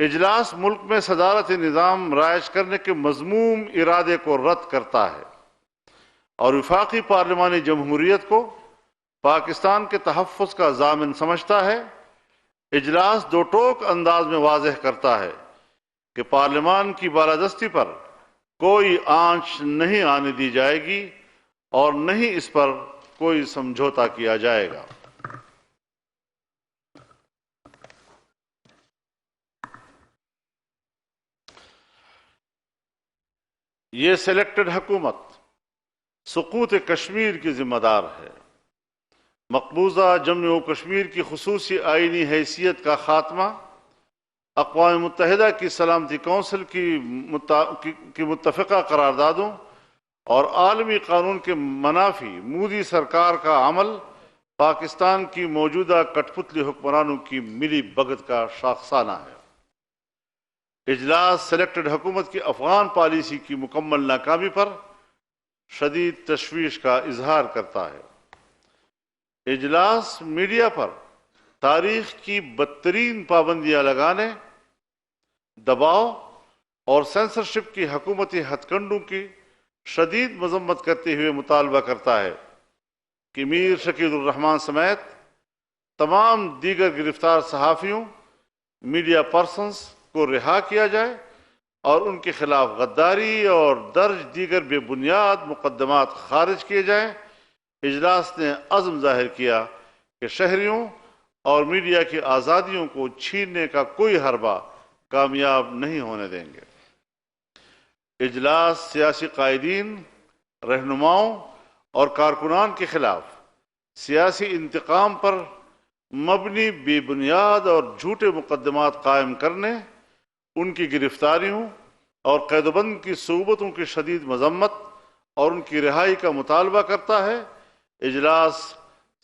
اجلاس ملک میں صدارت نظام رائج کرنے کے مذموم ارادے کو رد کرتا ہے اور وفاقی پارلیمانی جمہوریت کو پاکستان کے تحفظ کا ضامن سمجھتا ہے۔ اجلاس دو ٹوک انداز میں واضح کرتا ہے کہ پارلیمان کی بالادستی پر کوئی آنچ نہیں آنے دی جائے گی اور نہ ہی اس پر کوئی سمجھوتا کیا جائے گا۔ یہ سلیکٹڈ حکومت سقوط کشمیر کی ذمہ دار ہے۔ مقبوضہ جموں و کشمیر کی خصوصی آئینی حیثیت کا خاتمہ، اقوام متحدہ کی سلامتی کونسل کی متفقہ قراردادوں اور عالمی قانون کے منافی مودی سرکار کا عمل پاکستان کی موجودہ کٹ پتلی حکمرانوں کی ملی بھگت کا شاخسانہ ہے۔ اجلاس سلیکٹڈ حکومت کی افغان پالیسی کی مکمل ناکامی پر شدید تشویش کا اظہار کرتا ہے۔ اجلاس میڈیا پر تاریخ کی بدترین پابندیاں لگانے، دباؤ اور سینسرشپ کی حکومتی ہتھ کنڈوں کی شدید مذمت کرتے ہوئے مطالبہ کرتا ہے کہ میر شکیل الرحمان سمیت تمام دیگر گرفتار صحافیوں، میڈیا پرسنز کو رہا کیا جائے اور ان کے خلاف غداری اور درج دیگر بے بنیاد مقدمات خارج کیے جائیں۔ اجلاس نے عزم ظاہر کیا کہ شہریوں اور میڈیا کی آزادیوں کو چھیننے کا کوئی حربہ کامیاب نہیں ہونے دیں گے۔ اجلاس سیاسی قائدین، رہنماؤں اور کارکنان کے خلاف سیاسی انتقام پر مبنی بے بنیاد اور جھوٹے مقدمات قائم کرنے، ان کی گرفتاریوں اور قید و بند کی صعوبتوں کی شدید مذمت اور ان کی رہائی کا مطالبہ کرتا ہے۔ اجلاس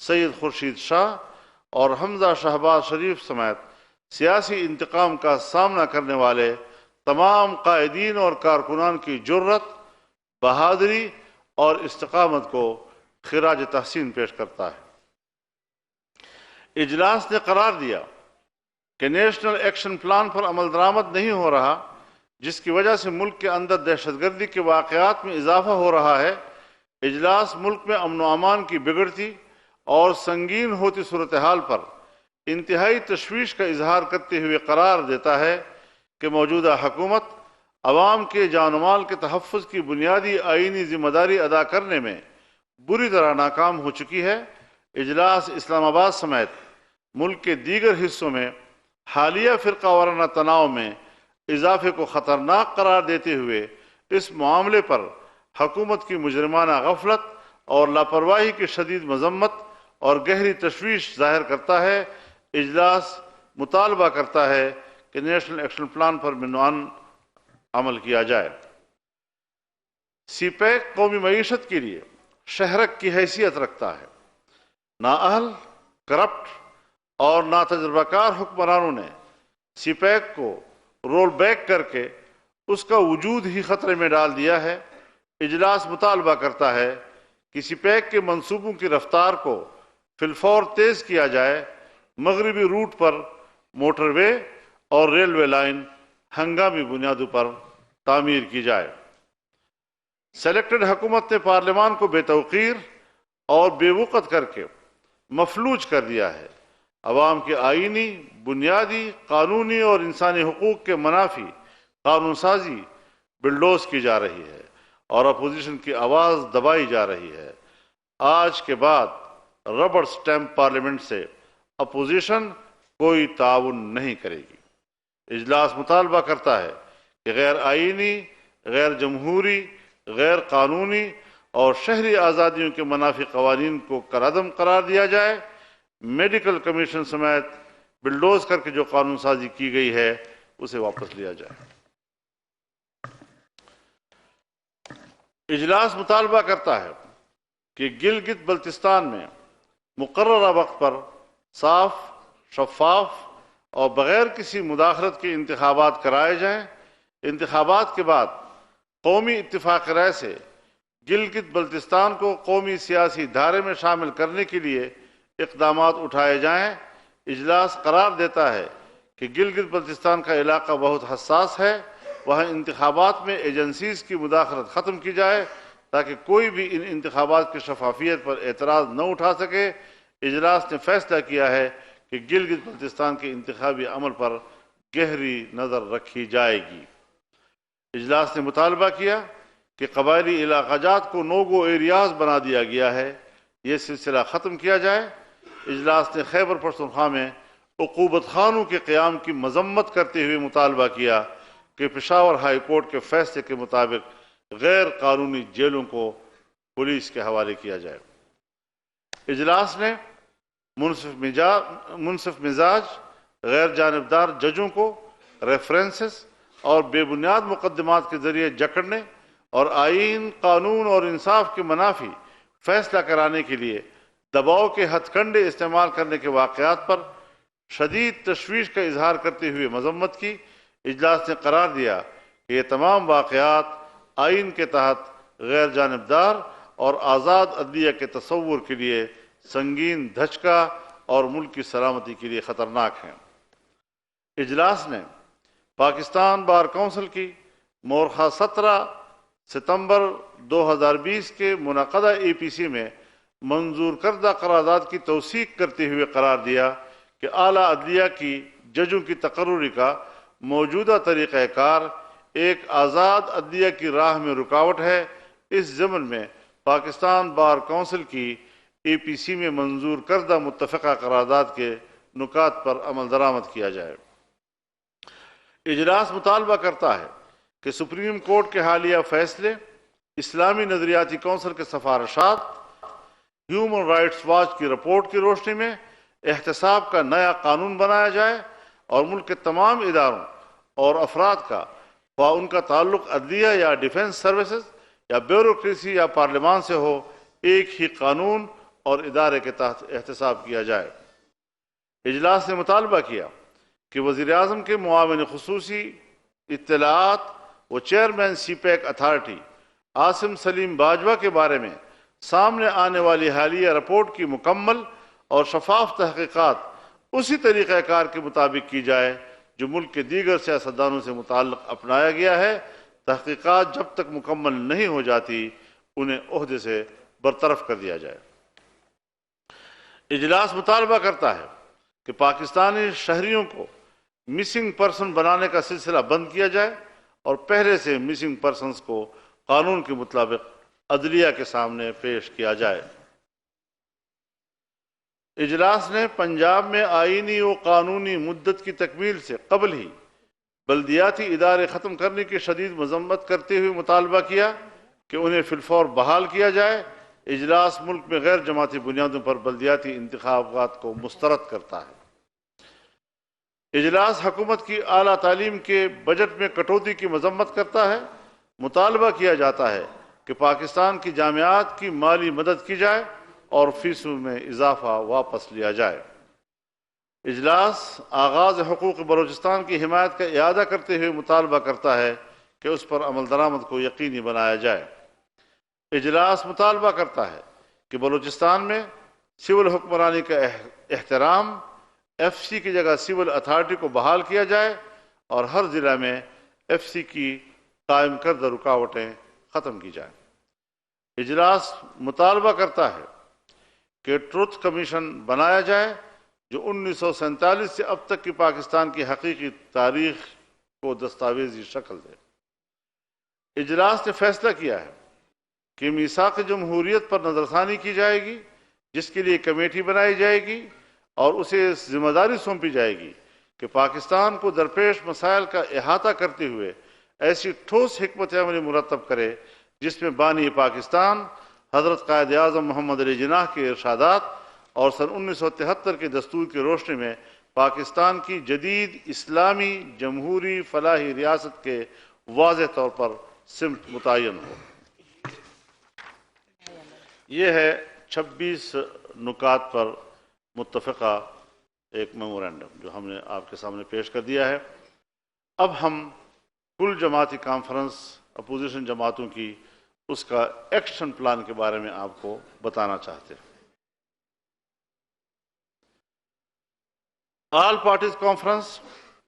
سید خورشید شاہ اور حمزہ شہباز شریف سمیت سیاسی انتقام کا سامنا کرنے والے تمام قائدین اور کارکنان کی جرت، بہادری اور استقامت کو خراج تحسین پیش کرتا ہے۔ اجلاس نے قرار دیا کہ نیشنل ایکشن پلان پر عمل درآمد نہیں ہو رہا، جس کی وجہ سے ملک کے اندر دہشت گردی کے واقعات میں اضافہ ہو رہا ہے۔ اجلاس ملک میں امن و امان کی بگڑتی اور سنگین ہوتی صورتحال پر انتہائی تشویش کا اظہار کرتے ہوئے قرار دیتا ہے کہ موجودہ حکومت عوام کے جان و مال کے تحفظ کی بنیادی آئینی ذمہ داری ادا کرنے میں بری طرح ناکام ہو چکی ہے۔ اجلاس اسلام آباد سمیت ملک کے دیگر حصوں میں حالیہ فرقہ وارانہ تناؤ میں اضافے کو خطرناک قرار دیتے ہوئے اس معاملے پر حکومت کی مجرمانہ غفلت اور لاپرواہی کی شدید مذمت اور گہری تشویش ظاہر کرتا ہے۔ اجلاس مطالبہ کرتا ہے کہ نیشنل ایکشن پلان پر منوعاً عمل کیا جائے۔ سی پیک قومی معیشت کے لیے شہرک کی حیثیت رکھتا ہے۔ نااہل، کرپٹ اور ناتجربہ کار حکمرانوں نے سی پیک کو رول بیک کر کے اس کا وجود ہی خطرے میں ڈال دیا ہے۔ اجلاس مطالبہ کرتا ہے کہ سی پیک کے منصوبوں کی رفتار کو فی الفور تیز کیا جائے، مغربی روٹ پر موٹر وے اور ریلوے لائن ہنگامی بنیادوں پر تعمیر کی جائے۔ سلیکٹڈ حکومت نے پارلیمان کو بے توقیر اور بے وقت کر کے مفلوج کر دیا ہے۔ عوام کے آئینی، بنیادی، قانونی اور انسانی حقوق کے منافی قانون سازی بلڈوز کی جا رہی ہے اور اپوزیشن کی آواز دبائی جا رہی ہے۔ آج کے بعد ربڑ سٹیمپ پارلیمنٹ سے اپوزیشن کوئی تعاون نہیں کرے گی۔ اجلاس مطالبہ کرتا ہے کہ غیر آئینی، غیر جمہوری، غیر قانونی اور شہری آزادیوں کے منافی قوانین کو کالعدم قرار دیا جائے۔ میڈیکل کمیشن سمیت بلڈوز کر کے جو قانون سازی کی گئی ہے اسے واپس لیا جائے۔ اجلاس مطالبہ کرتا ہے کہ گلگت بلتستان میں مقررہ وقت پر صاف، شفاف اور بغیر کسی مداخلت کے انتخابات کرائے جائیں۔ انتخابات کے بعد قومی اتفاق رائے سے گلگت بلتستان کو قومی سیاسی دھارے میں شامل کرنے کے لیے اقدامات اٹھائے جائیں۔ اجلاس قرار دیتا ہے کہ گلگت بلتستان کا علاقہ بہت حساس ہے، وہاں انتخابات میں ایجنسیز کی مداخلت ختم کی جائے تاکہ کوئی بھی ان انتخابات کی شفافیت پر اعتراض نہ اٹھا سکے۔ اجلاس نے فیصلہ کیا ہے کہ گلگت بلتستان کے انتخابی عمل پر گہری نظر رکھی جائے گی۔ اجلاس نے مطالبہ کیا کہ قبائلی علاقہ جات کو نو گو ایریاز بنا دیا گیا ہے، یہ سلسلہ ختم کیا جائے۔ اجلاس نے خیبر پختونخوا میں عقوبت خانوں کے قیام کی مذمت کرتے ہوئے مطالبہ کیا کہ پشاور ہائی کورٹ کے فیصلے کے مطابق غیر قانونی جیلوں کو پولیس کے حوالے کیا جائے۔ اجلاس نے منصف مزاج غیر جانبدار ججوں کو ریفرنسز اور بے بنیاد مقدمات کے ذریعے جکڑنے اور آئین، قانون اور انصاف کے منافی فیصلہ کرانے کے لیے دباؤ کے ہتھ کنڈے استعمال کرنے کے واقعات پر شدید تشویش کا اظہار کرتے ہوئے مذمت کی۔ اجلاس نے قرار دیا کہ یہ تمام واقعات آئین کے تحت غیر جانبدار اور آزاد عدلیہ کے تصور کے لیے سنگین دھچکا اور ملک کی سلامتی کے لیے خطرناک ہیں۔ اجلاس نے پاکستان بار کونسل کی مورخہ 17 ستمبر 2020 کے منعقدہ APC میں منظور کردہ قرارداد کی توثیق کرتے ہوئے قرار دیا کہ اعلیٰ عدلیہ کی ججوں کی تقرری کا موجودہ طریقہ کار ایک آزاد عدلیہ کی راہ میں رکاوٹ ہے۔ اس ضمن میں پاکستان بار کونسل کی APC میں منظور کردہ متفقہ قرارداد کے نکات پر عمل درآمد کیا جائے۔ اجلاس مطالبہ کرتا ہے کہ سپریم کورٹ کے حالیہ فیصلے، اسلامی نظریاتی کونسل کے سفارشات، ہیومن رائٹس واچ کی رپورٹ کی روشنی میں احتساب کا نیا قانون بنایا جائے اور ملک کے تمام اداروں اور افراد کا، خواہ ان کا تعلق عدلیہ یا ڈیفنس سروسز یا بیوروکریسی یا پارلیمان سے ہو، ایک ہی قانون اور ادارے کے تحت احتساب کیا جائے۔ اجلاس نے مطالبہ کیا کہ وزیر اعظم کے معاون خصوصی اطلاعات و chairman CPAC authority Asim Saleem Bajwa کے بارے میں سامنے آنے والی حالیہ رپورٹ کی مکمل اور شفاف تحقیقات اسی طریقہ کار کے مطابق کی جائے جو ملک کے دیگر سیاستدانوں سے متعلق اپنایا گیا ہے۔ تحقیقات جب تک مکمل نہیں ہو جاتی انہیں عہدے سے برطرف کر دیا جائے۔ اجلاس مطالبہ کرتا ہے کہ پاکستانی شہریوں کو مسنگ پرسن بنانے کا سلسلہ بند کیا جائے اور پہلے سے مسنگ پرسنز کو قانون کے مطابق عدلیہ کے سامنے پیش کیا جائے۔ اجلاس نے پنجاب میں آئینی و قانونی مدت کی تکمیل سے قبل ہی بلدیاتی ادارے ختم کرنے کی شدید مذمت کرتے ہوئے مطالبہ کیا کہ انہیں فی الفور بحال کیا جائے۔ اجلاس ملک میں غیر جماعتی بنیادوں پر بلدیاتی انتخابات کو مسترد کرتا ہے۔ اجلاس حکومت کی اعلیٰ تعلیم کے بجٹ میں کٹوتی کی مذمت کرتا ہے۔ مطالبہ کیا جاتا ہے کہ پاکستان کی جامعات کی مالی مدد کی جائے اور فیسوں میں اضافہ واپس لیا جائے۔ اجلاس آغاز حقوق بلوچستان کی حمایت کا اعادہ کرتے ہوئے مطالبہ کرتا ہے کہ اس پر عمل درآمد کو یقینی بنایا جائے۔ اجلاس مطالبہ کرتا ہے کہ بلوچستان میں سول حکمرانی کا احترام، FC کی جگہ سول اتھارٹی کو بحال کیا جائے اور ہر ضلع میں FC کی قائم کردہ رکاوٹیں ختم کی جائیں۔ اجلاس مطالبہ کرتا ہے کہ ٹروتھ کمیشن بنایا جائے جو 1947 سے اب تک کی پاکستان کی حقیقی تاریخ کو دستاویزی شکل دے۔ اجلاس نے فیصلہ کیا ہے کہ میثاق جمہوریت پر نظر ثانی کی جائے گی، جس کے لیے کمیٹی بنائی جائے گی اور اسے ذمہ داری سونپی جائے گی کہ پاکستان کو درپیش مسائل کا احاطہ کرتے ہوئے ایسی ٹھوس حکمت عملی مرتب کرے جس میں بانی پاکستان حضرت قائد اعظم محمد علی جناح کے ارشادات اور سن 1973 کے دستور کی روشنی میں پاکستان کی جدید اسلامی جمہوری فلاحی ریاست کے واضح طور پر سمت متعین ہو۔ یہ ہے 26 نکات پر متفقہ ایک میمورینڈم جو ہم نے آپ کے سامنے پیش کر دیا ہے۔ اب ہم کل جماعتی کانفرنس اپوزیشن جماعتوں کی اس کا ایکشن پلان کے بارے میں آپ کو بتانا چاہتے ہیں۔ آل پارٹیز کانفرنس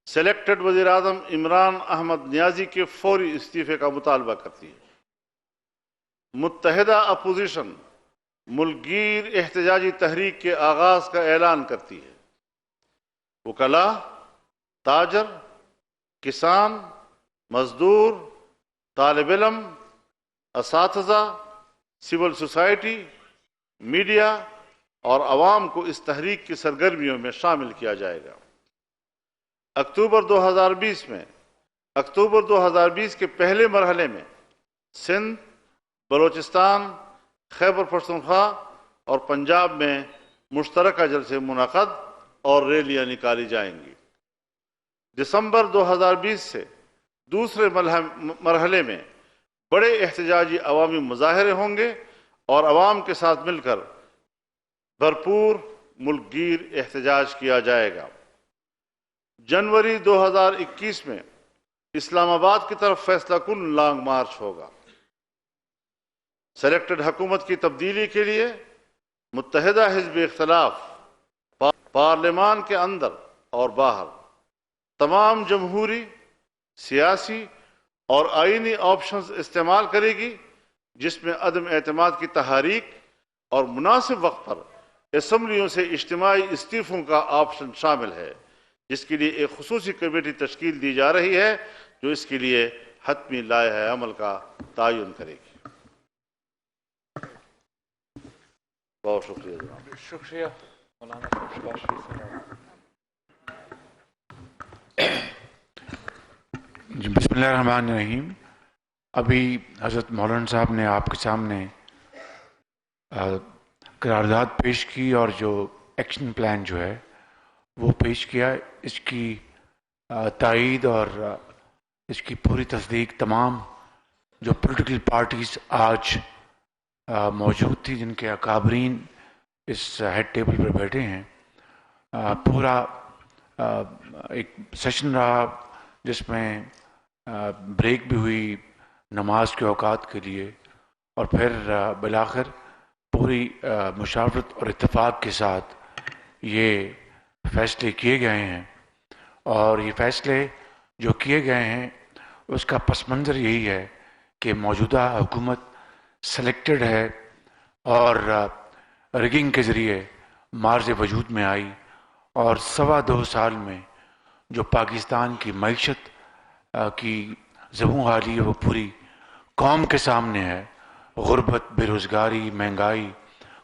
سلیکٹڈ وزیر اعظم عمران احمد نیازی کے فوری استعفے کا مطالبہ کرتی ہے۔ متحدہ اپوزیشن ملک گیر احتجاجی تحریک کے آغاز کا اعلان کرتی ہے۔ وکلاء، تاجر، کسان، مزدور، طالب علم، اساتذہ، سول سوسائٹی، میڈیا اور عوام کو اس تحریک کی سرگرمیوں میں شامل کیا جائے گا۔ اکتوبر 2020 کے پہلے مرحلے میں سندھ، بلوچستان، خیبر پختونخوا اور پنجاب میں مشترکہ جلسے منعقد اور ریلیاں نکالی جائیں گی۔ دسمبر 2020 سے دوسرے مرحلے میں بڑے احتجاجی عوامی مظاہرے ہوں گے اور عوام کے ساتھ مل کر بھرپور ملک گیر احتجاج کیا جائے گا۔ جنوری 2021 میں اسلام آباد کی طرف فیصلہ کن لانگ مارچ ہوگا۔ سلیکٹڈ حکومت کی تبدیلی کے لیے متحدہ حزب اختلاف پارلیمان کے اندر اور باہر تمام جمہوری، سیاسی اور آئینی آپشنز استعمال کرے گی، جس میں عدم اعتماد کی تحریک اور مناسب وقت پر اسمبلیوں سے اجتماعی استعفوں کا آپشن شامل ہے، جس کے لیے ایک خصوصی کمیٹی تشکیل دی جا رہی ہے جو اس کے لیے حتمی لائحہ عمل کا تعین کرے گی۔ بہت شکریہ جناب۔ شکریہ مولانا شباز شریف صاحب۔ جی بسم اللہ الرحمن الرحیم۔ ابھی حضرت مولانا صاحب نے آپ کے سامنے قرارداد پیش کی اور جو ایکشن پلان جو ہے وہ پیش کیا۔ اس کی تائید اور اس کی پوری تصدیق تمام جو پولیٹیکل پارٹیز آج موجود تھی، جن کے اکابرین اس ہیڈ ٹیبل پر بیٹھے ہیں، پورا ایک سیشن رہا جس میں بریک بھی ہوئی نماز کے اوقات کے لیے، اور پھر بالآخر پوری مشاورت اور اتفاق کے ساتھ یہ فیصلے کیے گئے ہیں۔ اور یہ فیصلے جو کیے گئے ہیں اس کا پس منظر یہی ہے کہ موجودہ حکومت سلیکٹڈ ہے اور ریگنگ کے ذریعے مارز وجود میں آئی، اور 2.25 سال میں جو پاکستان کی معیشت کی زبوں حالی ہے وہ پوری قوم کے سامنے ہے۔ غربت، بے روزگاری، مہنگائی،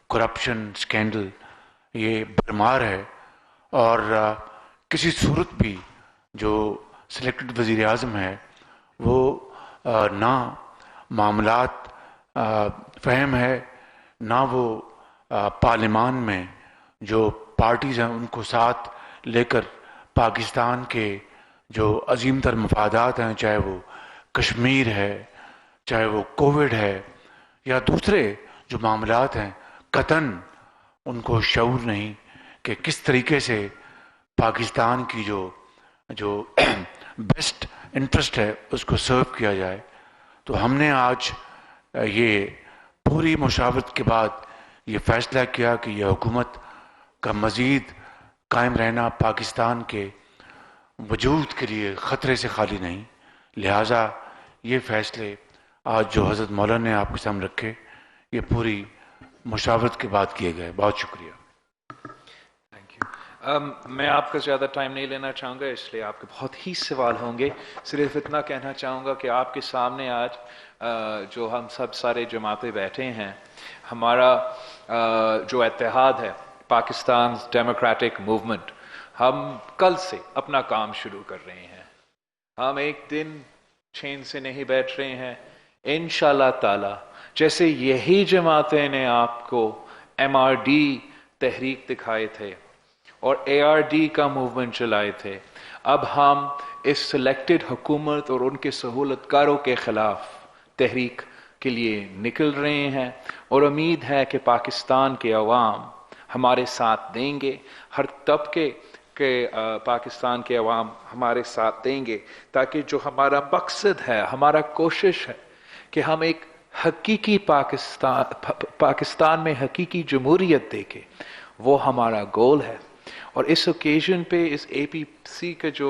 کرپشن، سکینڈل یہ بھرمار ہے، اور کسی صورت بھی جو سلیکٹڈ وزیر اعظم ہے وہ نہ معاملات فہم ہے، نہ وہ پارلیمان میں جو پارٹیز ہیں ان کو ساتھ لے کر پاکستان کے جو عظیم تر مفادات ہیں، چاہے وہ کشمیر ہے، چاہے وہ کووڈ ہے یا دوسرے جو معاملات ہیں، قطعاً ان کو شعور نہیں کہ کس طریقے سے پاکستان کی جو بیسٹ انٹرسٹ ہے اس کو سرو کیا جائے۔ تو ہم نے آج یہ پوری مشاورت کے بعد یہ فیصلہ کیا کہ یہ حکومت کا مزید قائم رہنا پاکستان کے وجود کے لیے خطرے سے خالی نہیں، لہٰذا یہ فیصلے آج جو حضرت مولانا نے آپ کے سامنے رکھے یہ پوری مشاورت کے بعد کیے گئے۔ بہت شکریہ۔ میں آپ کا زیادہ ٹائم نہیں لینا چاہوں گا، اس لیے آپ کے بہت ہی سوال ہوں گے۔ صرف اتنا کہنا چاہوں گا کہ آپ کے سامنے آج جو ہم سب سارے جماعتیں بیٹھے ہیں، ہمارا جو اتحاد ہے پاکستان ڈیموکریٹک موومنٹ، ہم کل سے اپنا کام شروع کر رہے ہیں۔ ہم ایک دن چین سے نہیں بیٹھ رہے ہیں۔ انشاءاللہ تعالی جیسے یہی جماعتیں نے آپ کو MRD تحریک دکھائے تھے اور ARD کا موومنٹ چلائے تھے، اب ہم اس سلیکٹڈ حکومت اور ان کے سہولت کاروں کے خلاف تحریک کے لیے نکل رہے ہیں، اور امید ہے کہ پاکستان کے عوام ہمارے ساتھ دیں گے، ہر طبقے کے پاکستان کے عوام ہمارے ساتھ دیں گے، تاکہ جو ہمارا مقصد ہے، ہمارا کوشش ہے کہ ہم ایک حقیقی پاکستان میں حقیقی جمہوریت دیکھیں، وہ ہمارا گول ہے۔ اور اس اوکیزن پہ اس APC کا جو